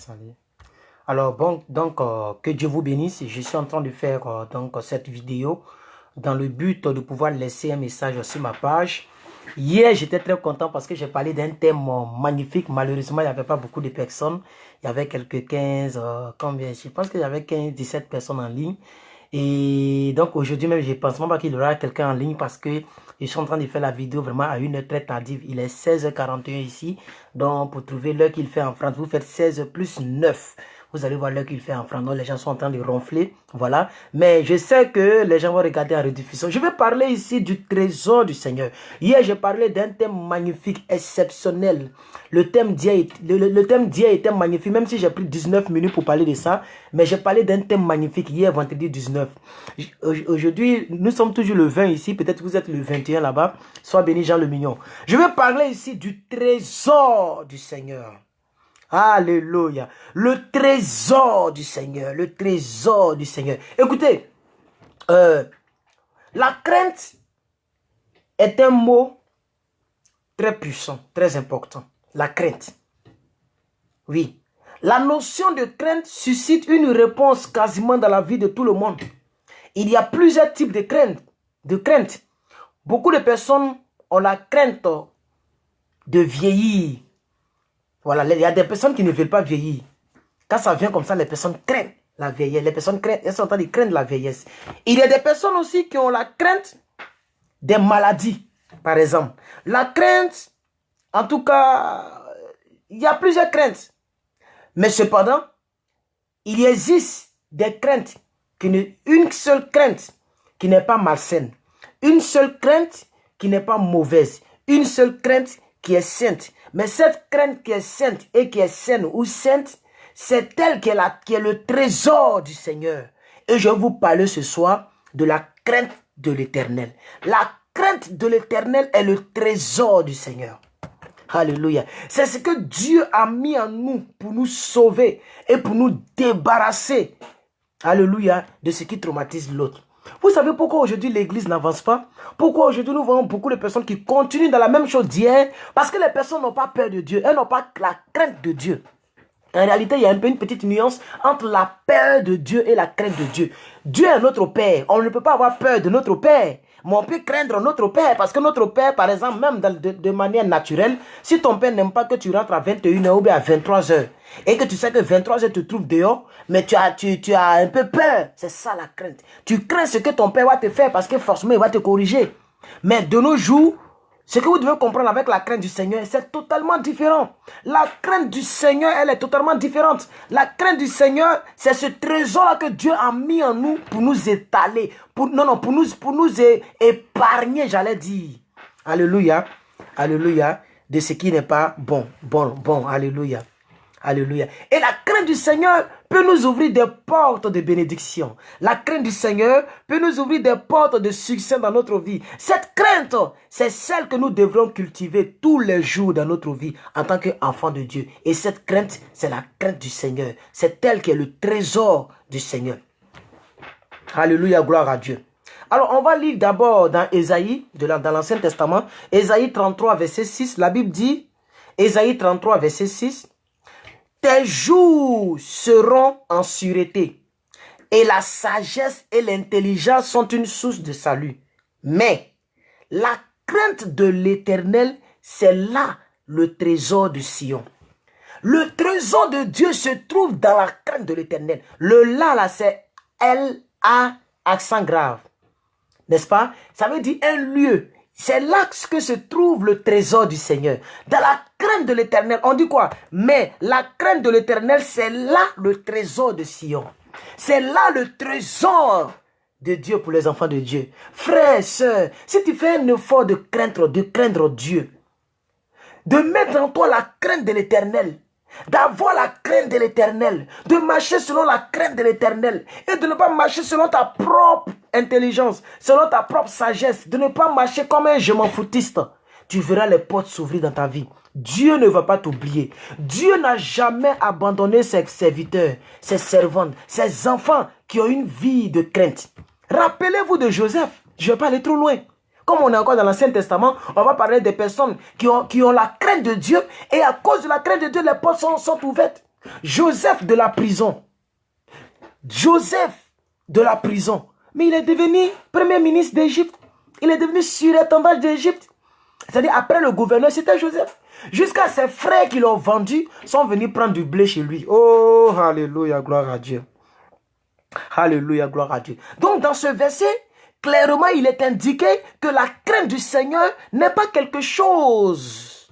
Salut. Alors bon, donc que Dieu vous bénisse. Je suis en train de faire cette vidéo dans le but de pouvoir laisser un message sur ma page. Hier, j'étais très content parce que j'ai parlé d'un thème magnifique. Malheureusement, il n'y avait pas beaucoup de personnes. Il y avait quelques 15, combien? Je pense qu'il y avait 15, 17 personnes en ligne. Et donc aujourd'hui même, je ne pense même pas qu'il y aura quelqu'un en ligne parce que je suis en train de faire la vidéo vraiment à une heure très tardive. Il est 16h41 ici. Donc pour trouver l'heure qu'il fait en France, vous faites 16 plus 9. Vous allez voir l'heure qu'il fait en France. Donc les gens sont en train de ronfler. Voilà. Mais je sais que les gens vont regarder en rediffusion. Je vais parler ici du trésor du Seigneur. Hier, j'ai parlé d'un thème magnifique, exceptionnel. Le thème d'hier était magnifique, même si j'ai pris 19 minutes pour parler de ça. Mais j'ai parlé d'un thème magnifique hier, vendredi 19. Aujourd'hui, nous sommes toujours le 20 ici. Peut-être vous êtes le 21 là-bas. Sois béni, Jean le Mignon. Je vais parler ici du trésor du Seigneur. Alléluia. Le trésor du Seigneur. Le trésor du Seigneur. Écoutez, la crainte est un mot très puissant, très important. La crainte. Oui. La notion de crainte suscite une réponse quasiment dans la vie de tout le monde. Il y a plusieurs types de crainte. Beaucoup de personnes ont la crainte de vieillir. Voilà, il y a des personnes qui ne veulent pas vieillir. Quand ça vient comme ça, les personnes craignent la vieillesse. Les personnes craignent, elles sont en train de craindre la vieillesse. Il y a des personnes aussi qui ont la crainte des maladies, par exemple. La crainte, en tout cas, il y a plusieurs craintes. Mais cependant, il existe des craintes, une seule crainte qui n'est pas malsaine. Une seule crainte qui n'est pas mauvaise. Une seule crainte qui est sainte. Mais cette crainte qui est sainte et qui est saine ou sainte, c'est elle qui est le trésor du Seigneur. Et je vais vous parler ce soir de la crainte de l'Éternel. La crainte de l'Éternel est le trésor du Seigneur. Alléluia. C'est ce que Dieu a mis en nous pour nous sauver et pour nous débarrasser, alléluia, de ce qui traumatise l'autre. Vous savez pourquoi aujourd'hui l'église n'avance pas? Pourquoi aujourd'hui nous voyons beaucoup de personnes qui continuent dans la même chose d'hier? Parce que les personnes n'ont pas peur de Dieu. Elles n'ont pas la crainte de Dieu. En réalité, il y a une petite nuance entre la peur de Dieu et la crainte de Dieu. Dieu est notre Père. On ne peut pas avoir peur de notre Père. Mais on peut craindre notre Père. Parce que notre Père, par exemple, même de manière naturelle, si ton Père n'aime pas que tu rentres à 21h ou bien à 23h, et que tu sais que 23h te trouves dehors, mais tu as un peu peur. C'est ça la crainte. Tu crains ce que ton Père va te faire parce que forcément, il va te corriger. Mais de nos jours, ce que vous devez comprendre avec la crainte du Seigneur, c'est totalement différent. La crainte du Seigneur, elle est totalement différente. La crainte du Seigneur, c'est ce trésor-là que Dieu a mis en nous pour nous étaler, pour nous épargner, j'allais dire. Alléluia, alléluia, de ce qui n'est pas bon, alléluia. Alléluia. Et la crainte du Seigneur peut nous ouvrir des portes de bénédiction. La crainte du Seigneur peut nous ouvrir des portes de succès dans notre vie. Cette crainte, c'est celle que nous devrons cultiver tous les jours dans notre vie en tant qu'enfants de Dieu. Et cette crainte, c'est la crainte du Seigneur. C'est elle qui est le trésor du Seigneur. Alléluia, gloire à Dieu. Alors, on va lire d'abord dans Ésaïe, dans l'Ancien Testament, Ésaïe 33, verset 6. La Bible dit, Ésaïe 33, verset 6, tes jours seront en sûreté, et la sagesse et l'intelligence sont une source de salut. Mais la crainte de l'Éternel, c'est là le trésor de Sion. Le trésor de Dieu se trouve dans la crainte de l'Éternel. Le là, c'est L-A, accent grave. N'est-ce pas? Ça veut dire un lieu. C'est là que se trouve le trésor du Seigneur. Dans la crainte de l'Éternel, on dit quoi? Mais la crainte de l'Éternel, c'est là le trésor de Sion. C'est là le trésor de Dieu pour les enfants de Dieu. Frères, sœurs, si tu fais un effort de craindre Dieu, de mettre en toi la crainte de l'Éternel, d'avoir la crainte de l'Éternel, de marcher selon la crainte de l'Éternel et de ne pas marcher selon ta propre intelligence, selon ta propre sagesse, de ne pas marcher comme un je m'en foutiste, tu verras les portes s'ouvrir dans ta vie. Dieu ne va pas t'oublier. Dieu n'a jamais abandonné ses serviteurs, ses servantes, ses enfants qui ont une vie de crainte. Rappelez-vous de Joseph. Je ne vais pas aller trop loin. Comme on est encore dans l'Ancien Testament, on va parler des personnes qui ont la crainte de Dieu et à cause de la crainte de Dieu, les portes sont ouvertes. Joseph de la prison. Joseph de la prison. Mais il est devenu premier ministre d'Égypte. Il est devenu surintendant d'Égypte. C'est-à-dire, après le gouverneur, c'était Joseph. Jusqu'à ses frères qui l'ont vendu, sont venus prendre du blé chez lui. Oh, alléluia, gloire à Dieu. Alléluia, gloire à Dieu. Donc, dans ce verset, clairement, il est indiqué que la crainte du Seigneur n'est pas quelque chose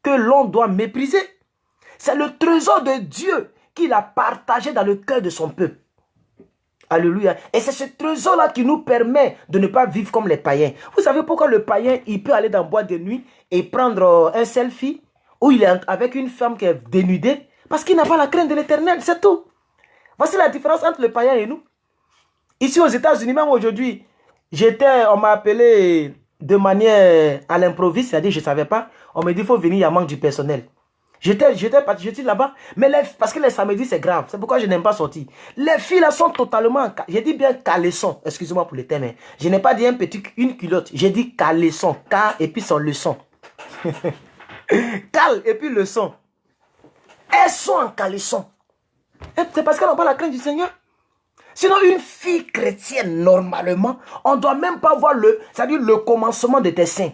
que l'on doit mépriser. C'est le trésor de Dieu qu'il a partagé dans le cœur de son peuple. Alléluia. Et c'est ce trésor-là qui nous permet de ne pas vivre comme les païens. Vous savez pourquoi le païen, il peut aller dans le boîte de nuit et prendre un selfie où il est avec une femme qui est dénudée? Parce qu'il n'a pas la crainte de l'Éternel, c'est tout. Voici la différence entre le païen et nous. Ici aux États-Unis, même aujourd'hui, on m'a appelé de manière à l'improviste, c'est-à-dire je ne savais pas. On me dit, il faut venir, il y a manque du personnel. J'étais là-bas, mais parce que les samedis, c'est grave. C'est pourquoi je n'aime pas sortir. Les filles là sont totalement, j'ai dit bien caleçon, excusez-moi pour le terme. Hein. Je n'ai pas dit une culotte, j'ai dit caleçon, K et puis son leçon. Cal et puis leçon. Elles sont en caleçon. C'est parce qu'elles n'ont pas la crainte du Seigneur. Sinon, une fille chrétienne, normalement, on ne doit même pas voir c'est-à-dire le commencement de tes seins.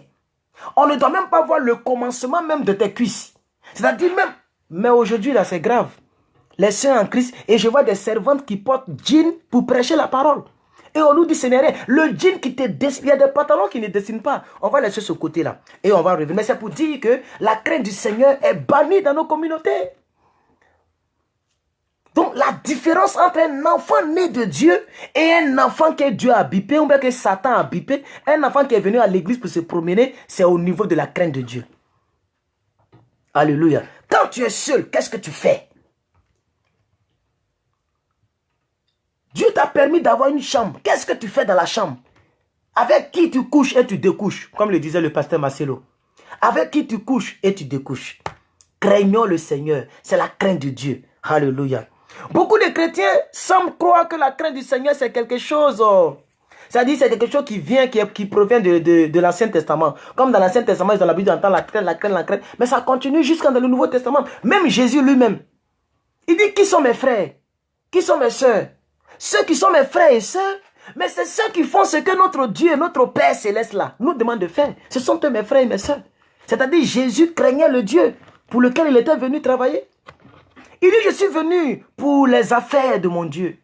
On ne doit même pas voir le commencement même de tes cuisses. C'est-à-dire même, mais aujourd'hui là c'est grave. Les sœurs en Christ, et je vois des servantes qui portent jean pour prêcher la parole. Et on nous dit, ce n'est rien. Le jean qui te dessine, il y a des pantalons qui ne dessinent pas. On va laisser ce côté-là. Et on va revenir. Mais c'est pour dire que la crainte du Seigneur est bannie dans nos communautés. Donc la différence entre un enfant né de Dieu et un enfant que Dieu a bipé, ou bien que Satan a bipé, un enfant qui est venu à l'église pour se promener, c'est au niveau de la crainte de Dieu. Alléluia. Quand tu es seul, qu'est-ce que tu fais? Dieu t'a permis d'avoir une chambre. Qu'est-ce que tu fais dans la chambre? Avec qui tu couches et tu découches, comme le disait le pasteur Marcelo. Avec qui tu couches et tu découches. Craignons le Seigneur. C'est la crainte de Dieu. Alléluia. Beaucoup de chrétiens semblent croire que la crainte du Seigneur, c'est quelque chose... c'est-à-dire c'est quelque chose qui vient, qui provient de l'Ancien Testament. Comme dans l'Ancien Testament, dans la Bible, on entend la crainte, la crainte, la crainte. Mais ça continue jusqu'à dans le Nouveau Testament. Même Jésus lui-même. Il dit, qui sont mes frères? Qui sont mes soeurs? Ceux qui sont mes frères et sœurs. Mais c'est ceux qui font ce que notre Dieu, notre Père Céleste là, nous demande de faire. Ce sont eux mes frères et mes sœurs. C'est-à-dire Jésus craignait le Dieu pour lequel il était venu travailler. Il dit, je suis venu pour les affaires de mon Dieu.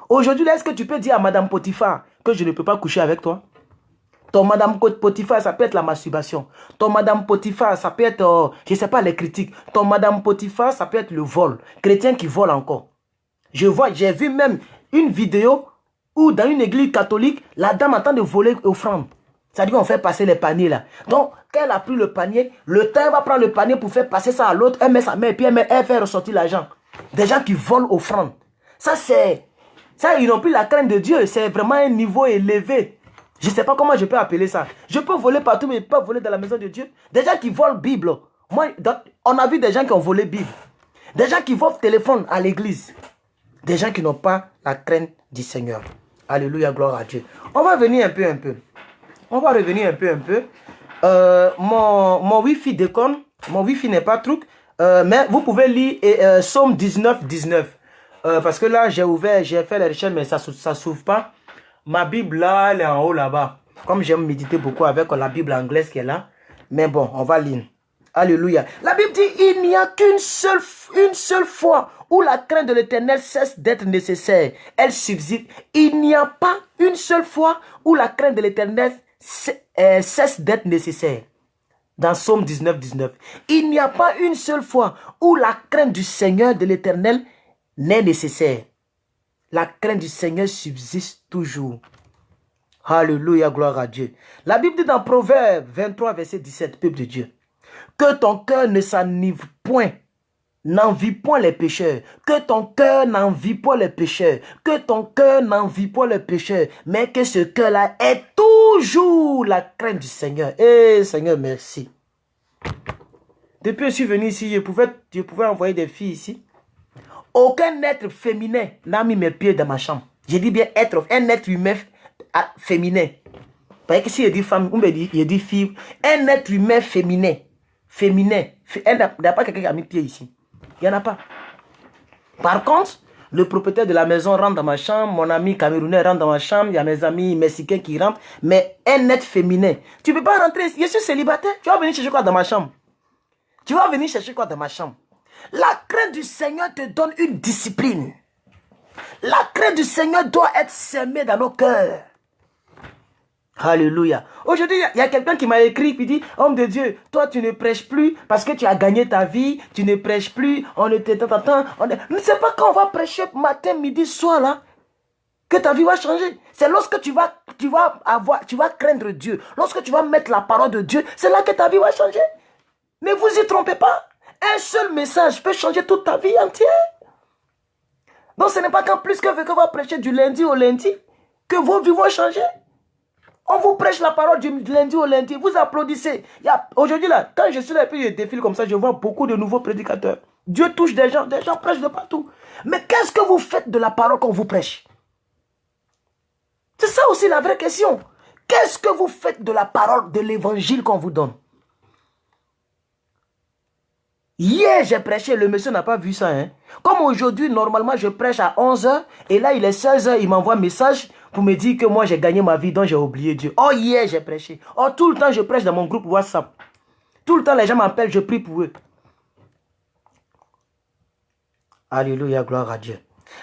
Aujourd'hui, est-ce que tu peux dire à Madame Potiphar que je ne peux pas coucher avec toi? Ton Madame Potiphar, ça peut être la masturbation. Ton Madame Potiphar, ça peut être, je ne sais pas, les critiques. Ton Madame Potiphar, ça peut être le vol. Chrétien qui vole encore. J'ai vu même une vidéo où dans une église catholique, la dame attend de voler offrande. C'est-à-dire qu'on fait passer les paniers là. Donc, quand elle a pris le panier, le temps va prendre le panier pour faire passer ça à l'autre. Elle met sa main et puis elle fait ressortir l'argent. Des gens qui volent offrande. Ça, ils n'ont plus la crainte de Dieu. C'est vraiment un niveau élevé. Je ne sais pas comment je peux appeler ça. Je peux voler partout, mais je ne peux pas voler dans la maison de Dieu. Des gens qui volent Bible. Moi, on a vu des gens qui ont volé Bible. Des gens qui volent téléphone à l'église. Des gens qui n'ont pas la crainte du Seigneur. Alléluia, gloire à Dieu. On va venir un peu. On va revenir un peu. Mon Wi-Fi déconne. Mon Wi-Fi n'est pas truc. Mais vous pouvez lire Psaume 19, 19. Parce que là, j'ai fait les recherches, mais ça ne s'ouvre pas. Ma Bible là, elle est en haut là-bas. Comme j'aime méditer beaucoup avec la Bible anglaise qui est là. Mais bon, on va lire. Alléluia. La Bible dit, il n'y a qu'une seule fois où la crainte de l'Éternel cesse d'être nécessaire. Elle subsiste. Il n'y a pas une seule fois où la crainte de l'Éternel cesse d'être nécessaire. Dans Psaume 19, 19. Il n'y a pas une seule fois où la crainte du Seigneur de l'Éternel n'est nécessaire. La crainte du Seigneur subsiste toujours. Alléluia, gloire à Dieu. La Bible dit dans Proverbe 23, verset 17, peuple de Dieu. Que ton cœur ne s'enivre point, n'envie point les pécheurs. Que ton cœur n'envie point les pécheurs. Que ton cœur n'envie point les pécheurs. Mais que ce cœur-là est toujours la crainte du Seigneur. Eh Seigneur, merci. Depuis que je suis venu ici, je pouvais envoyer des filles ici. Aucun être féminin n'a mis mes pieds dans ma chambre. J'ai dit bien un être humain féminin. Parce que si je dis femme, on me dit, il dit fille. Un être humain féminin. Il n'y a pas quelqu'un qui a mis pied ici. Il n'y en a pas. Par contre, le propriétaire de la maison rentre dans ma chambre, mon ami camerounais rentre dans ma chambre, il y a mes amis mexicains qui rentrent, mais un être féminin. Tu ne peux pas rentrer, je suis célibataire, tu vas venir chercher quoi dans ma chambre? Tu vas venir chercher quoi dans ma chambre? La crainte du Seigneur te donne une discipline. La crainte du Seigneur doit être semée dans nos cœurs. Alléluia. Aujourd'hui, il y a quelqu'un qui m'a écrit qui dit, homme de Dieu, toi tu ne prêches plus parce que tu as gagné ta vie, tu ne prêches plus, on ne t'entend. Ne sais pas quand on va prêcher matin, midi, soir là, que ta vie va changer. C'est lorsque tu vas craindre Dieu, lorsque tu vas mettre la parole de Dieu, c'est là que ta vie va changer. Ne vous y trompez pas. Un seul message peut changer toute ta vie entière. Donc ce n'est pas qu'en plus que quelqu'un va prêcher du lundi au lundi que vos vies vont changer. On vous prêche la parole du lundi au lundi, vous applaudissez. Aujourd'hui là, quand je suis là et puis je défile comme ça, je vois beaucoup de nouveaux prédicateurs. Dieu touche des gens prêchent de partout. Mais qu'est-ce que vous faites de la parole qu'on vous prêche? C'est ça aussi la vraie question. Qu'est-ce que vous faites de la parole de l'évangile qu'on vous donne? Hier, j'ai prêché, le monsieur n'a pas vu ça. Hein. Comme aujourd'hui, normalement, je prêche à 11 h et là, il est 16 h, il m'envoie un message pour me dire que moi, j'ai gagné ma vie, donc j'ai oublié Dieu. Oh, hier, j'ai prêché. Oh, tout le temps, je prêche dans mon groupe WhatsApp. Tout le temps, les gens m'appellent, je prie pour eux. Alléluia, gloire à Dieu.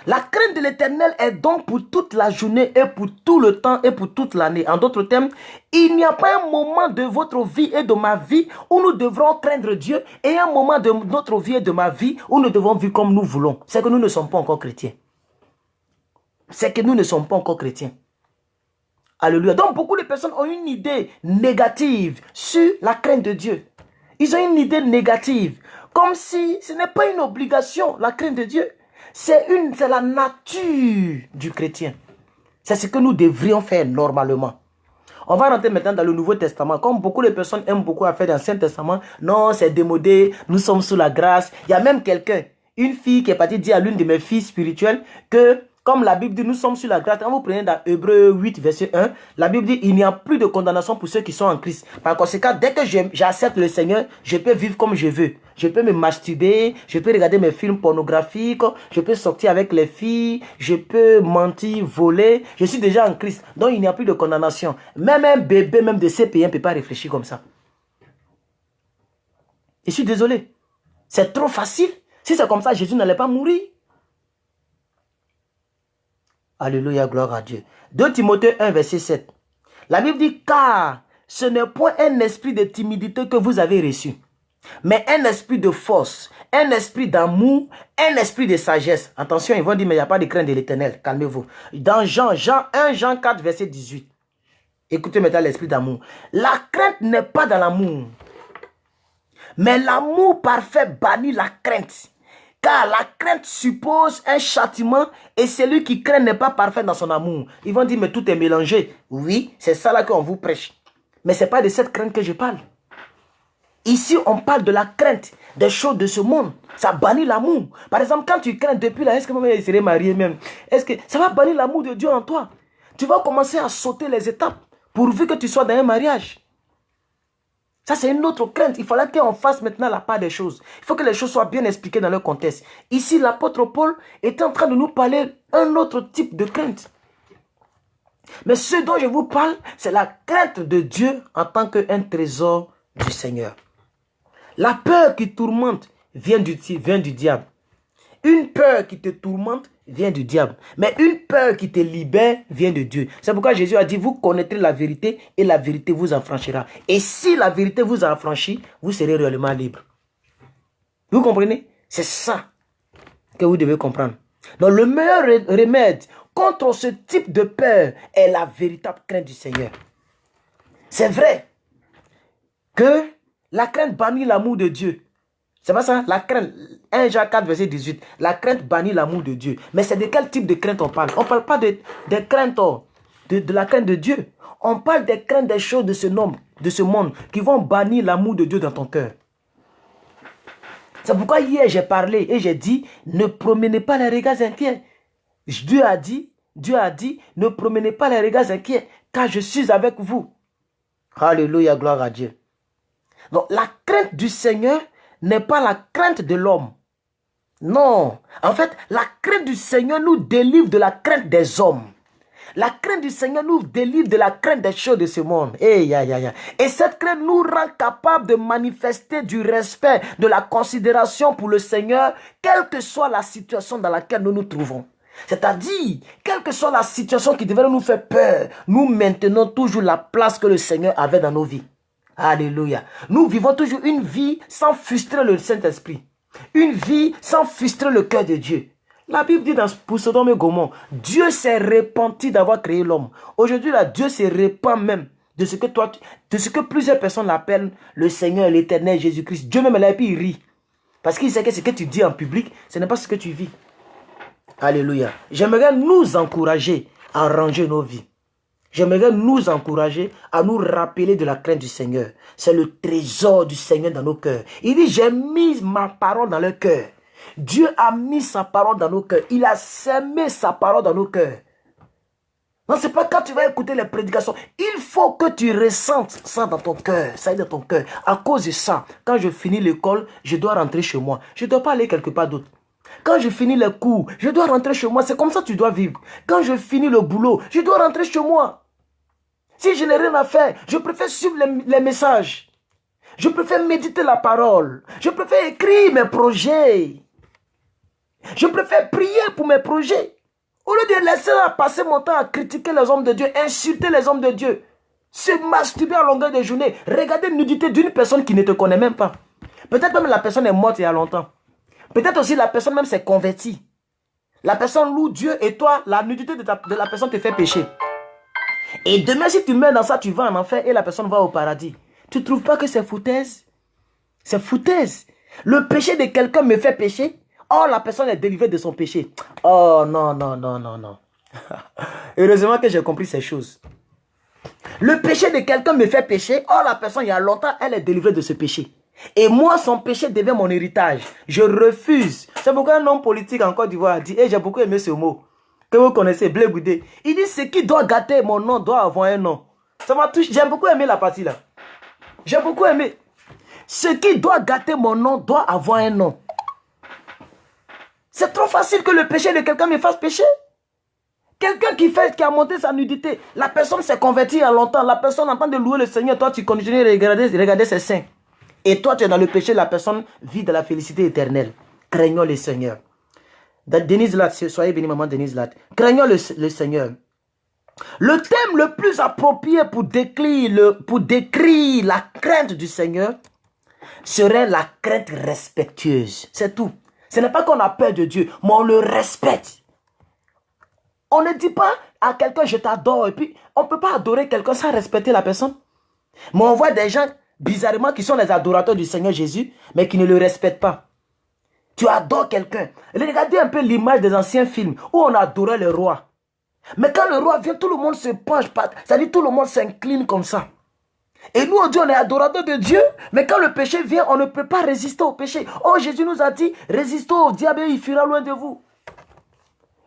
La crainte de l'Éternel est donc pour toute la journée et pour tout le temps et pour toute l'année. En d'autres termes, il n'y a pas un moment de votre vie et de ma vie où nous devrons craindre Dieu et un moment de notre vie et de ma vie où nous devons vivre comme nous voulons. C'est que nous ne sommes pas encore chrétiens. C'est que nous ne sommes pas encore chrétiens. Alléluia. Donc beaucoup de personnes ont une idée négative sur la crainte de Dieu. Ils ont une idée négative. Comme si ce n'est pas une obligation, la crainte de Dieu. C'est la nature du chrétien. C'est ce que nous devrions faire normalement. On va rentrer maintenant dans le Nouveau Testament. Comme beaucoup de personnes aiment beaucoup à faire dans l'Ancien Testament. Non, c'est démodé. Nous sommes sous la grâce. Il y a même quelqu'un, une fille qui est partie dire à l'une de mes filles spirituelles que, comme la Bible dit, nous sommes sous la grâce. Quand vous prenez dans Hébreux 8, verset 1, la Bible dit, il n'y a plus de condamnation pour ceux qui sont en Christ. Par conséquent, dès que j'accepte le Seigneur, je peux vivre comme je veux. Je peux me masturber, je peux regarder mes films pornographiques, je peux sortir avec les filles, je peux mentir, voler. Je suis déjà en Christ, donc il n'y a plus de condamnation. Même un bébé, même de CP1 ne peut pas réfléchir comme ça. Je suis désolé. C'est trop facile. Si c'est comme ça, Jésus n'allait pas mourir. Alléluia, gloire à Dieu. 2 Timothée 1, verset 7. La Bible dit, car ce n'est point un esprit de timidité que vous avez reçu, mais un esprit de force, un esprit d'amour, un esprit de sagesse. Attention, ils vont dire, mais il n'y a pas de crainte de l'Éternel. Calmez-vous. Dans Jean 4, verset 18. Écoutez maintenant l'esprit d'amour. La crainte n'est pas dans l'amour, mais l'amour parfait bannit la crainte. Car la crainte suppose un châtiment et celui qui craint n'est pas parfait dans son amour. Ils vont dire, mais tout est mélangé. Oui, c'est ça là qu'on vous prêche. Mais ce n'est pas de cette crainte que je parle. Ici, on parle de la crainte des choses de ce monde. Ça bannit l'amour. Par exemple, quand tu crains depuis là, est-ce que moi, je serai marié même? Est-ce que ça va bannir l'amour de Dieu en toi? Tu vas commencer à sauter les étapes pourvu que tu sois dans un mariage. Ça, c'est une autre crainte. Il fallait qu'on fasse maintenant la part des choses. Il faut que les choses soient bien expliquées dans leur contexte. Ici, l'apôtre Paul est en train de nous parler d'un autre type de crainte. Mais ce dont je vous parle, c'est la crainte de Dieu en tant qu'un trésor du Seigneur. La peur qui tourmente vient du diable. Une peur qui te tourmente vient du diable. Mais une peur qui te libère vient de Dieu. C'est pourquoi Jésus a dit, vous connaîtrez la vérité et la vérité vous affranchira. Et si la vérité vous a affranchi, vous serez réellement libre. Vous comprenez? C'est ça que vous devez comprendre. Donc le meilleur remède contre ce type de peur est la véritable crainte du Seigneur. C'est vrai que la crainte bannit l'amour de Dieu. C'est pas ça? La crainte, 1 Jean 4, verset 18. La crainte bannit l'amour de Dieu. Mais c'est de quel type de crainte on parle? On ne parle pas de crainte, de la crainte de Dieu. On parle des craintes des choses de ce monde qui vont bannir l'amour de Dieu dans ton cœur. C'est pourquoi hier j'ai parlé et j'ai dit, ne promenez pas les regards inquiets. Dieu a dit, ne promenez pas les regards inquiets, car je suis avec vous. Alléluia, gloire à Dieu. Donc la crainte du Seigneur n'est pas la crainte de l'homme. Non. En fait, la crainte du Seigneur nous délivre de la crainte des hommes. La crainte du Seigneur nous délivre de la crainte des choses de ce monde. Et cette crainte nous rend capable de manifester du respect, de la considération pour le Seigneur, quelle que soit la situation dans laquelle nous nous trouvons. C'est-à-dire, quelle que soit la situation qui devrait nous faire peur, nous maintenons toujours la place que le Seigneur avait dans nos vies. Alléluia. Nous vivons toujours une vie sans frustrer le Saint-Esprit. Une vie sans frustrer le cœur de Dieu. La Bible dit pour Sodome et Gomorrhe, Dieu s'est repenti d'avoir créé l'homme. Aujourd'hui, là, Dieu se repent même de ce que plusieurs personnes l'appellent le Seigneur, l'Éternel, Jésus-Christ. Dieu même là, et puis il rit. Parce qu'il sait que ce que tu dis en public, ce n'est pas ce que tu vis. Alléluia. J'aimerais nous encourager à ranger nos vies. J'aimerais nous encourager à nous rappeler de la crainte du Seigneur. C'est le trésor du Seigneur dans nos cœurs. Il dit, j'ai mis ma parole dans leur cœur. Dieu a mis sa parole dans nos cœurs. Il a semé sa parole dans nos cœurs. Non, c'est pas quand tu vas écouter les prédications. Il faut que tu ressentes ça dans ton cœur. Ça est dans ton cœur. À cause de ça, quand je finis l'école, je dois rentrer chez moi. Je ne dois pas aller quelque part d'autre. Quand je finis les cours, je dois rentrer chez moi. C'est comme ça que tu dois vivre. Quand je finis le boulot, je dois rentrer chez moi. Si je n'ai rien à faire, je préfère suivre les messages. Je préfère méditer la parole. Je préfère écrire mes projets. Je préfère prier pour mes projets. Au lieu de laisser passer mon temps à critiquer les hommes de Dieu, insulter les hommes de Dieu, se masturber à longueur de journée, regarder une nudité d'une personne qui ne te connaît même pas. Peut-être même la personne est morte il y a longtemps. Peut-être aussi la personne même s'est convertie. La personne loue Dieu et toi, la nudité de la personne te fait pécher. Et demain, si tu meurs dans ça, tu vas en enfer et la personne va au paradis. Tu ne trouves pas que c'est foutaise? C'est foutaise. Le péché de quelqu'un me fait pécher. Oh, la personne est délivrée de son péché. Oh, non, non, non, non, non. Heureusement que j'ai compris ces choses. Le péché de quelqu'un me fait pécher. Oh, la personne, il y a longtemps, elle est délivrée de ce péché. Et moi, son péché devient mon héritage. Je refuse. C'est pourquoi un homme politique en Côte d'Ivoire dit, et j'ai beaucoup aimé ce mot, que vous connaissez, Blé Goudé. Il dit, ce qui doit gâter mon nom doit avoir un nom. Ça m'a touché. J'ai beaucoup aimé la partie là. J'ai beaucoup aimé. Ce qui doit gâter mon nom doit avoir un nom. C'est trop facile que le péché de quelqu'un me fasse pécher. Quelqu'un qui a monté sa nudité, la personne s'est convertie il y a longtemps, la personne entend de louer le Seigneur, toi tu continues de regarder ses seins. Et toi tu es dans le péché, la personne vit de la félicité éternelle. Craignons le Seigneur. Denise Latte, soyez bénie maman Denise Latte. Craignons le Seigneur. Le thème le plus approprié pour décrire la crainte du Seigneur serait la crainte respectueuse. C'est tout. Ce n'est pas qu'on a peur de Dieu, mais on le respecte. On ne dit pas à quelqu'un je t'adore et puis on ne peut pas adorer quelqu'un sans respecter la personne. Mais on voit des gens bizarrement qui sont les adorateurs du Seigneur Jésus, mais qui ne le respectent pas. Tu adores quelqu'un. Regardez un peu l'image des anciens films où on adorait le roi. Mais quand le roi vient, tout le monde se penche, c'est-à-dire tout le monde s'incline comme ça. Et nous, on dit, on est adorateur de Dieu, mais quand le péché vient, on ne peut pas résister au péché. Oh, Jésus nous a dit, résistez au diable et il fuira loin de vous.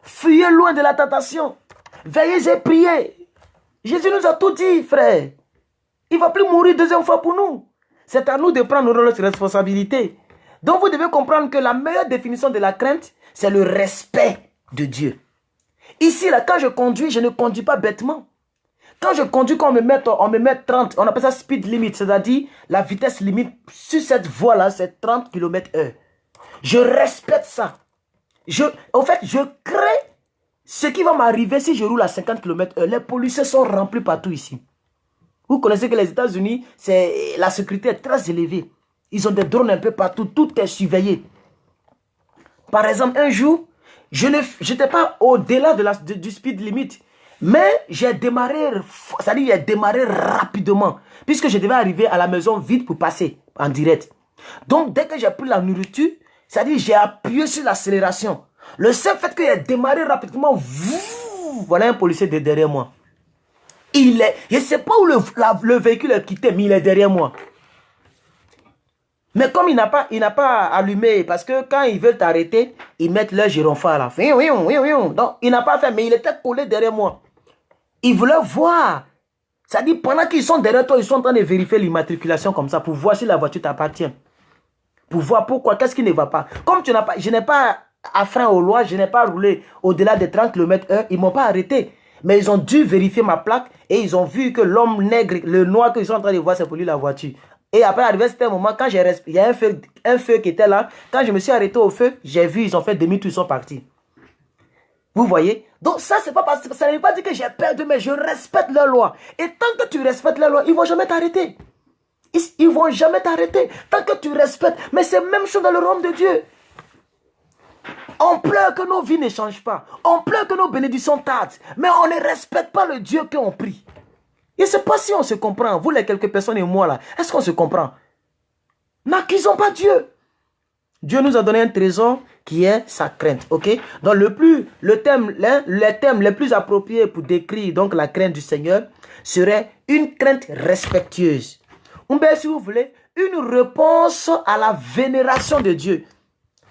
Fuyez loin de la tentation. Veillez et priez. Jésus nous a tout dit, frère. Il ne va plus mourir deuxième fois pour nous. C'est à nous de prendre notre responsabilité. Donc vous devez comprendre que la meilleure définition de la crainte, c'est le respect de Dieu. Ici, là, quand je conduis, je ne conduis pas bêtement. Quand je conduis, quand on me met 30, on appelle ça speed limit, c'est-à-dire la vitesse limite sur cette voie-là, c'est 30 km/h. Je respecte ça. En fait, je crée ce qui va m'arriver si je roule à 50 km/h. Les policiers sont remplis partout ici. Vous connaissez que les États-Unis, la sécurité est très élevée. Ils ont des drones un peu partout, tout est surveillé. Par exemple, un jour, je n'étais pas au-delà du speed limit. Mais j'ai démarré, c'est-à-dire j'ai démarré rapidement. Puisque je devais arriver à la maison vite pour passer en direct. Donc dès que j'ai pris la nourriture, c'est-à-dire j'ai appuyé sur l'accélération. Le seul fait que j'ai démarré rapidement, voilà un policier derrière moi. Je ne sais pas où le véhicule est quitté, mais il est derrière moi. Mais comme il n'a pas allumé, parce que quand ils veulent t'arrêter, ils mettent leur gyrophare là. Donc il n'a pas fait, mais il était collé derrière moi. Ils voulaient voir. C'est-à-dire, pendant qu'ils sont derrière toi, ils sont en train de vérifier l'immatriculation comme ça pour voir si la voiture t'appartient. pour voir pourquoi, qu'est-ce qui ne va pas. Comme tu n'as pas, je n'ai pas afreint aux lois, je n'ai pas roulé au-delà des 30 km/h, ils ne m'ont pas arrêté. Mais ils ont dû vérifier ma plaque et ils ont vu que l'homme nègre, le noir qu'ils sont en train de voir, c'est pour lui la voiture. Et après, arrivé à un moment, quand il y a un feu qui était là, quand je me suis arrêté au feu, j'ai vu, ils ont fait demi-tour, ils sont partis. Vous voyez? Donc ça, c'est pas parce que ça ne veut pas dire que j'ai peur d'eux, mais je respecte leurs lois. Et tant que tu respectes leurs lois, ils ne vont jamais t'arrêter. Ils ne vont jamais t'arrêter. Tant que tu respectes. Mais c'est la même chose dans le royaume de Dieu. On pleure que nos vies ne changent pas. On pleure que nos bénédictions tardent. Mais on ne respecte pas le Dieu qu'on prie. Je ne sais pas si on se comprend. Vous, les quelques personnes et moi là, est-ce qu'on se comprend? N'accusons pas Dieu. Dieu nous a donné un trésor qui est sa crainte, ok? Donc les thèmes les plus appropriés pour décrire donc la crainte du Seigneur serait une crainte respectueuse. Ou bien si vous voulez, une réponse à la vénération de Dieu.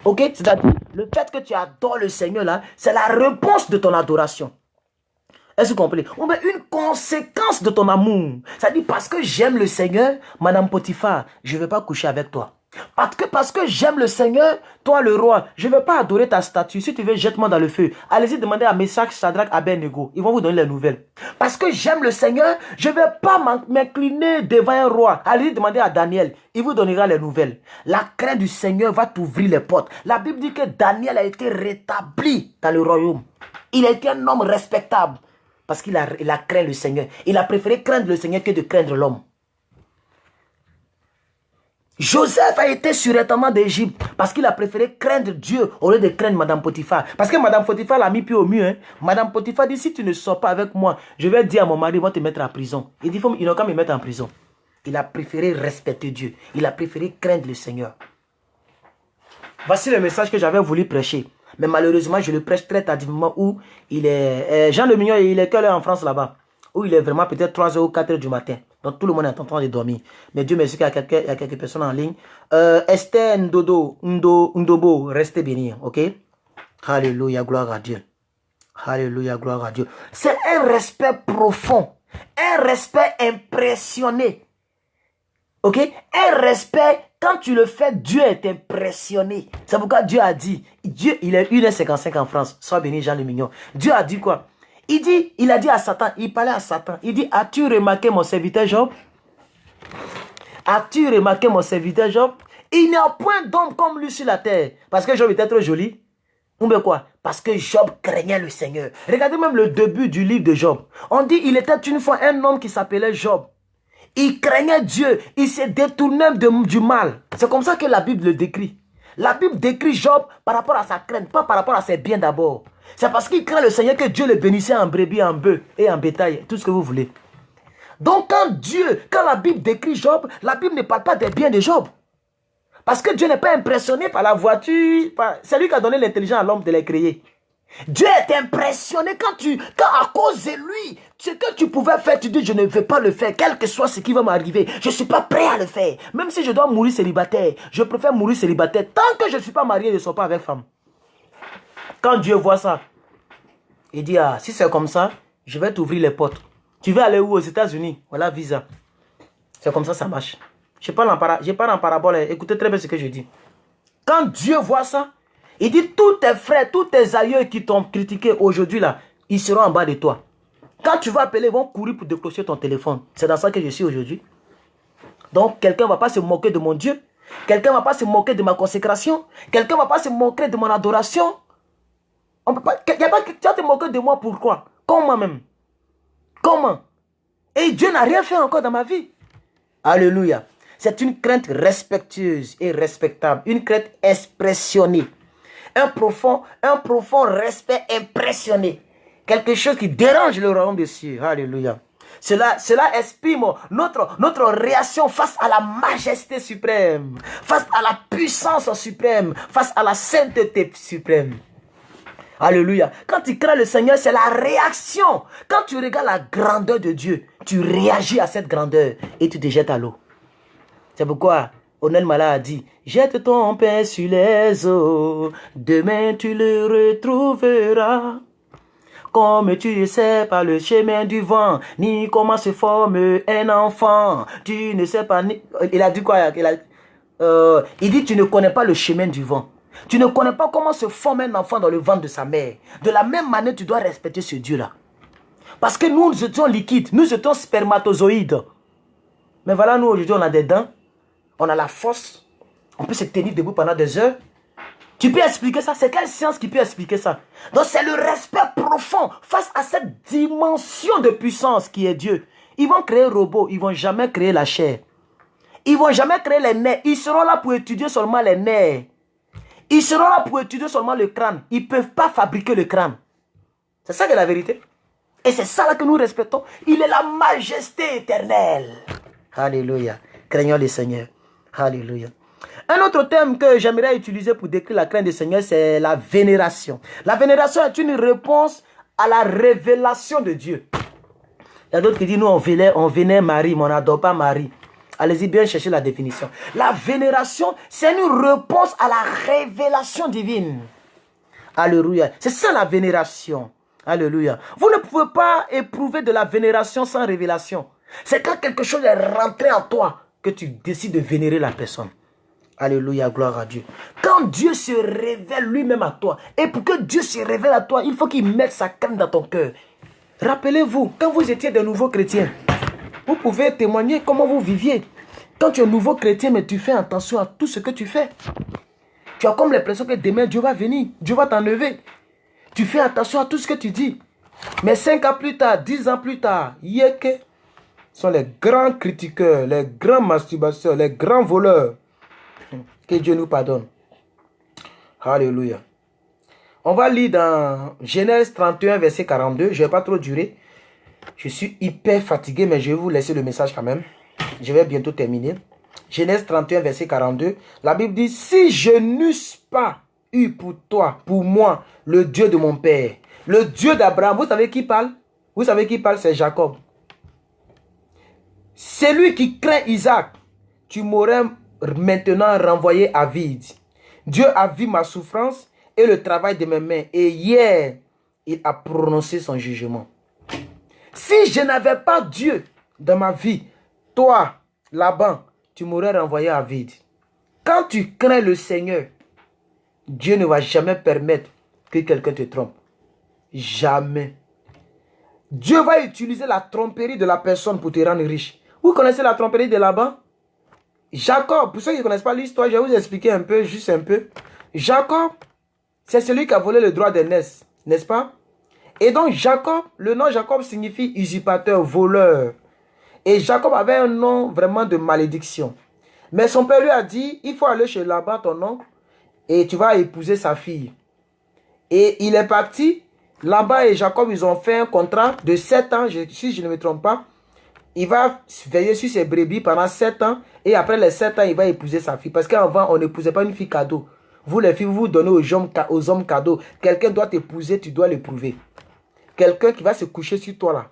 Ok? C'est-à-dire, le fait que tu adores le Seigneur là, c'est la réponse de ton adoration. Est-ce que vous comprenez? Ou bien une conséquence de ton amour. C'est-à-dire, parce que j'aime le Seigneur, Madame Potiphar, je ne vais pas coucher avec toi. Parce que j'aime le Seigneur, toi le roi, je ne vais pas adorer ta statue. Si tu veux, jette-moi dans le feu. Allez-y demander à Meshach, Shadrach, Abednego. Ils vont vous donner les nouvelles. Parce que j'aime le Seigneur, je ne vais pas m'incliner devant un roi. Allez-y demander à Daniel. Il vous donnera les nouvelles. La crainte du Seigneur va t'ouvrir les portes. La Bible dit que Daniel a été rétabli dans le royaume. Il a été un homme respectable. Parce qu'il a craint le Seigneur. Il a préféré craindre le Seigneur que de craindre l'homme. Joseph a été sur l'étendard d'Égypte parce qu'il a préféré craindre Dieu au lieu de craindre Madame Potiphar. Parce que Madame Potiphar l'a mis pied au mur. Hein. Madame Potiphar dit, si tu ne sors pas avec moi, je vais dire à mon mari, ils vont te mettre en prison. Il dit, il n'a qu'à me mettre en prison. Il a préféré respecter Dieu. Il a préféré craindre le Seigneur. Voici le message que j'avais voulu prêcher. Mais malheureusement, je le prêche très tardivement où il est... Jean le Mignon, il est quelle heure en France là-bas? Où il est vraiment peut-être 3h ou 4h du matin. Donc tout le monde est en train de dormir. Mais Dieu merci qu'il y a quelques personnes en ligne. Esther Ndobo, restez bénis. Ok? Alléluia, gloire à Dieu. Alléluia, gloire à Dieu. C'est un respect profond. Un respect impressionné. Ok? Un respect, quand tu le fais, Dieu est impressionné. C'est pourquoi Dieu a dit, Dieu, il est 1h55 en France. Sois béni, Jean le Mignon. Dieu a dit quoi? Il a dit à Satan, il parlait à Satan, il dit, as-tu remarqué mon serviteur Job? As-tu remarqué mon serviteur Job? Il n'y a point d'homme comme lui sur la terre. Parce que Job était trop joli. Ou bien quoi? Parce que Job craignait le Seigneur. Regardez même le début du livre de Job. On dit, il était une fois un homme qui s'appelait Job. Il craignait Dieu, il se détournait du mal. C'est comme ça que la Bible le décrit. La Bible décrit Job par rapport à sa crainte, pas par rapport à ses biens d'abord. C'est parce qu'il craint le Seigneur que Dieu le bénissait en brebis, en bœuf et en bétail, tout ce que vous voulez. Donc quand la Bible décrit Job, la Bible ne parle pas des biens de Job. Parce que Dieu n'est pas impressionné par la voiture, c'est lui qui a donné l'intelligence à l'homme de les créer. Dieu est impressionné quand à cause de lui, ce que tu pouvais faire, tu dis je ne veux pas le faire, quel que soit ce qui va m'arriver, je ne suis pas prêt à le faire. Même si je dois mourir célibataire, je préfère mourir célibataire. Tant que je ne suis pas marié, je ne sors pas avec femme. Quand Dieu voit ça, il dit, ah, si c'est comme ça, je vais t'ouvrir les portes. Tu veux aller où? Aux États-Unis? Voilà, visa. C'est comme ça marche. Je parle en parabole, écoutez très bien ce que je dis. Quand Dieu voit ça, il dit, tous tes frères, tous tes aïeux qui t'ont critiqué aujourd'hui là, ils seront en bas de toi. Quand tu vas appeler, ils vont courir pour décrocher ton téléphone. C'est dans ça que je suis aujourd'hui. Donc, quelqu'un ne va pas se moquer de mon Dieu. Quelqu'un ne va pas se moquer de ma consécration. Quelqu'un ne va pas se moquer de mon adoration. On peut pas, tu vas te moquer de moi, pourquoi? Comment même? Comment? Et Dieu n'a rien fait encore dans ma vie. Alléluia. C'est une crainte respectueuse et respectable. Une crainte expressionnée. Un profond respect impressionné. Quelque chose qui dérange le royaume des cieux. Alléluia. Cela exprime notre réaction face à la majesté suprême, face à la puissance suprême, face à la sainteté suprême. Alléluia. Quand tu crains le Seigneur, c'est la réaction. Quand tu regardes la grandeur de Dieu, tu réagis à cette grandeur et tu te jettes à l'eau. C'est pourquoi Onel Mala a dit, jette ton pain sur les eaux, demain tu le retrouveras. Comme tu ne sais pas le chemin du vent, ni comment se forme un enfant, tu ne sais pas... Il a dit quoi? il dit, tu ne connais pas le chemin du vent. Tu ne connais pas comment se forme un enfant dans le ventre de sa mère. De la même manière, tu dois respecter ce Dieu-là. Parce que nous étions liquides, nous étions spermatozoïdes. Mais voilà, nous aujourd'hui, on a des dents, on a la force, on peut se tenir debout pendant des heures. Tu peux expliquer ça? C'est quelle science qui peut expliquer ça? Donc c'est le respect profond face à cette dimension de puissance qui est Dieu. Ils vont créer un robot, ils ne vont jamais créer la chair. Ils ne vont jamais créer les nerfs. Ils seront là pour étudier seulement les nerfs. Ils seront là pour étudier seulement le crâne. Ils ne peuvent pas fabriquer le crâne. C'est ça qui est la vérité. Et c'est ça là que nous respectons. Il est la majesté éternelle. Alléluia. Craignons le Seigneur. Alléluia. Un autre terme que j'aimerais utiliser pour décrire la crainte du Seigneur, c'est la vénération. La vénération est une réponse à la révélation de Dieu. Il y a d'autres qui disent, nous on vénère Marie, mais on n'adore pas Marie. Allez-y bien chercher la définition. La vénération, c'est une réponse à la révélation divine. Alléluia. C'est ça la vénération. Alléluia. Vous ne pouvez pas éprouver de la vénération sans révélation. C'est quand quelque chose est rentré en toi que tu décides de vénérer la personne. Alléluia, gloire à Dieu. Quand Dieu se révèle lui-même à toi, et pour que Dieu se révèle à toi, il faut qu'il mette sa crainte dans ton cœur. Rappelez-vous, quand vous étiez de nouveaux chrétiens, vous pouvez témoigner comment vous viviez. Quand tu es nouveau chrétien, mais tu fais attention à tout ce que tu fais. Tu as comme l'impression que demain, Dieu va venir, Dieu va t'enlever. Tu fais attention à tout ce que tu dis. Mais 5 ans plus tard, 10 ans plus tard, Yeke sont les grands critiqueurs, les grands masturbateurs, les grands voleurs. Que Dieu nous pardonne. Alléluia. On va lire dans Genèse 31, verset 42. Je ne vais pas trop durer. Je suis hyper fatigué, mais je vais vous laisser le message quand même. Je vais bientôt terminer. Genèse 31, verset 42. La Bible dit, si je n'eusse pas eu pour toi, pour moi, le Dieu de mon père, le Dieu d'Abraham. Vous savez qui parle? Vous savez qui parle? C'est Jacob. C'est lui qui craint Isaac. Tu m'aurais maintenant renvoyé à vide. Dieu a vu ma souffrance et le travail de mes mains. Et hier, il a prononcé son jugement. Si je n'avais pas Dieu dans ma vie, toi, Laban, tu m'aurais renvoyé à vide. Quand tu crains le Seigneur, Dieu ne va jamais permettre que quelqu'un te trompe. Jamais. Dieu va utiliser la tromperie de la personne pour te rendre riche. Vous connaissez la tromperie de Laban? Jacob, pour ceux qui ne connaissent pas l'histoire, je vais vous expliquer un peu, juste un peu. Jacob, c'est celui qui a volé le droit d'aînesse, n'est-ce pas? Et donc Jacob, le nom Jacob signifie usurpateur, voleur. Et Jacob avait un nom vraiment de malédiction. Mais son père lui a dit, il faut aller chez Laban, ton oncle, et tu vas épouser sa fille. Et il est parti. Laban et Jacob, ils ont fait un contrat de 7 ans, si je ne me trompe pas. Il va veiller sur ses brebis pendant 7 ans. Et après les 7 ans, il va épouser sa fille. Parce qu'avant, on n'épousait pas une fille cadeau. Vous, les filles, vous vous donnez aux hommes cadeaux. Quelqu'un doit t'épouser, tu dois le prouver. Quelqu'un qui va se coucher sur toi là,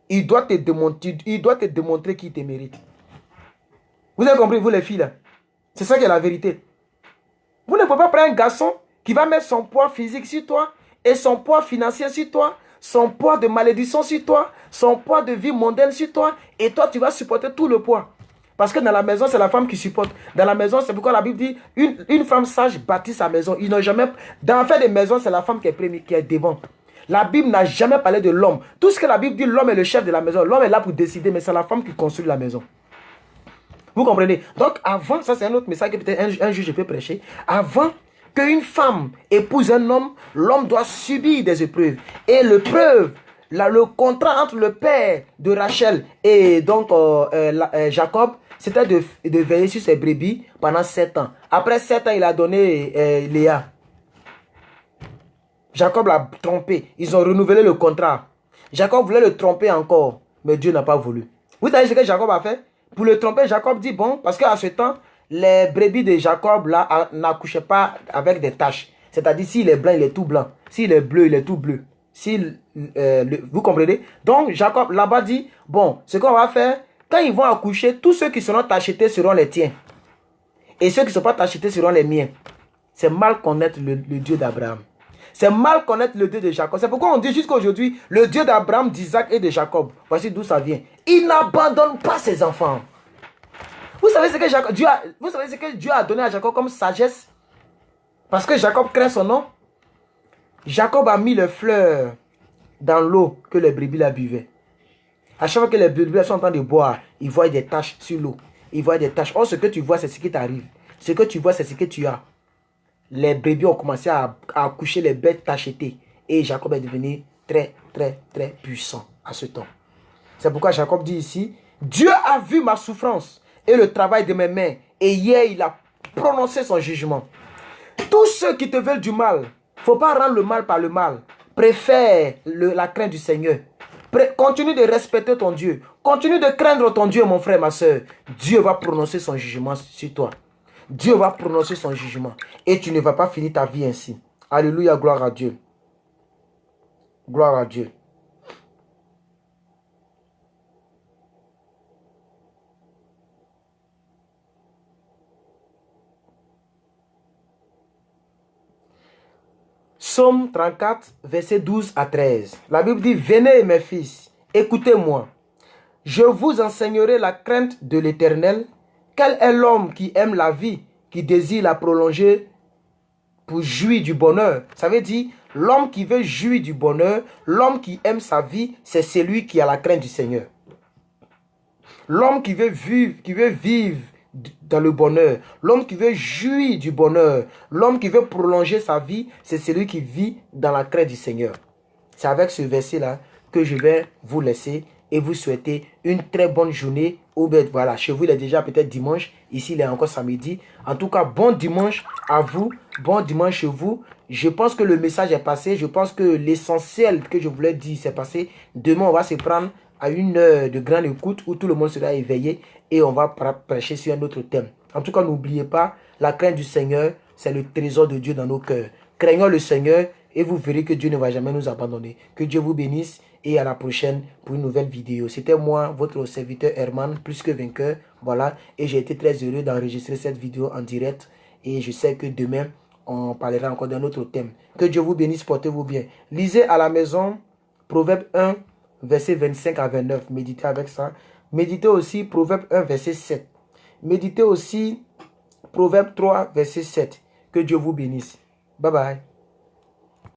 il doit te démontrer qu'il te mérite. Vous avez compris, vous les filles là? C'est ça qui est la vérité. Vous ne pouvez pas prendre un garçon qui va mettre son poids physique sur toi et son poids financier sur toi, son poids de malédiction sur toi, son poids de vie mondaine sur toi, et toi tu vas supporter tout le poids. Parce que dans la maison, c'est la femme qui supporte. Dans la maison, c'est pourquoi la Bible dit, une femme sage bâtit sa maison. Ils n'ont jamais... Dans l'affaire des maisons, c'est la femme qui est devant. La Bible n'a jamais parlé de l'homme. Tout ce que la Bible dit, l'homme est le chef de la maison. L'homme est là pour décider, mais c'est la femme qui construit la maison. Vous comprenez? Donc avant, ça c'est un autre message que peut-être un juge peut prêcher. Avant qu'une femme épouse un homme, l'homme doit subir des épreuves. Et l'épreuve, le contrat entre le père de Rachel et donc Jacob, c'était de veiller sur ses brebis pendant 7 ans. Après 7 ans, il a donné Léa. Jacob l'a trompé. Ils ont renouvelé le contrat. Jacob voulait le tromper encore, mais Dieu n'a pas voulu. Vous savez ce que Jacob a fait? Pour le tromper, Jacob dit bon, parce qu'à ce temps, les brebis de Jacob là n'accouchaient pas avec des taches. C'est-à-dire s'il est blanc, il est tout blanc. S'il est bleu, il est tout bleu. Vous comprenez? Donc Jacob là-bas dit bon, ce qu'on va faire, quand ils vont accoucher, tous ceux qui seront tachetés seront les tiens. Et ceux qui ne sont pas tachetés seront les miens. C'est mal connaître le Dieu d'Abraham. C'est mal connaître le Dieu de Jacob. C'est pourquoi on dit jusqu'à aujourd'hui, le Dieu d'Abraham, d'Isaac et de Jacob. Voici d'où ça vient. Il n'abandonne pas ses enfants. Vous savez ce que Dieu a donné à Jacob comme sagesse? Parce que Jacob craint son nom. Jacob a mis les fleurs dans l'eau que les brebis la buvaient. À chaque fois que les brebis sont en train de boire, ils voient des taches sur l'eau. Ils voient des taches. Or, ce que tu vois, c'est ce qui t'arrive. Ce que tu vois, c'est ce que tu as. Les brebis ont commencé à accoucher les bêtes tachetées. Et Jacob est devenu très, très, très puissant à ce temps. C'est pourquoi Jacob dit ici, Dieu a vu ma souffrance et le travail de mes mains. Et hier, il a prononcé son jugement. Tous ceux qui te veulent du mal, il ne faut pas rendre le mal par le mal. Préfère la crainte du Seigneur. Continue de respecter ton Dieu. Continue de craindre ton Dieu, mon frère, ma soeur. Dieu va prononcer son jugement sur toi. Dieu va prononcer son jugement. Et tu ne vas pas finir ta vie ainsi. Alléluia, gloire à Dieu. Gloire à Dieu. Psaume 34, verset 12 à 13. La Bible dit, venez mes fils, écoutez-moi. Je vous enseignerai la crainte de l'Éternel. Quel est l'homme qui aime la vie, qui désire la prolonger pour jouir du bonheur? Ça veut dire, l'homme qui veut jouir du bonheur, l'homme qui aime sa vie, c'est celui qui a la crainte du Seigneur. L'homme qui veut vivre dans le bonheur, l'homme qui veut jouir du bonheur, l'homme qui veut prolonger sa vie, c'est celui qui vit dans la crainte du Seigneur. C'est avec ce verset-là que je vais vous laisser et vous souhaiter une très bonne journée. Ou bien voilà, chez vous il est déjà peut-être dimanche, ici il est encore samedi. En tout cas, bon dimanche à vous, bon dimanche chez vous. Je pense que le message est passé, je pense que l'essentiel que je voulais dire c'est passé. Demain on va se prendre à une heure de grande écoute où tout le monde sera éveillé et on va prêcher sur un autre thème. En tout cas, n'oubliez pas, la crainte du Seigneur, c'est le trésor de Dieu dans nos cœurs. Craignons le Seigneur et vous verrez que Dieu ne va jamais nous abandonner. Que Dieu vous bénisse et à la prochaine pour une nouvelle vidéo. C'était moi, votre serviteur Herman, plus que vainqueur. Voilà, et j'ai été très heureux d'enregistrer cette vidéo en direct. Et je sais que demain, on parlera encore d'un autre thème. Que Dieu vous bénisse, portez-vous bien. Lisez à la maison Proverbe 1, verset 25 à 29. Méditez avec ça. Méditez aussi Proverbe 1, verset 7. Méditez aussi Proverbe 3, verset 7. Que Dieu vous bénisse. Bye bye.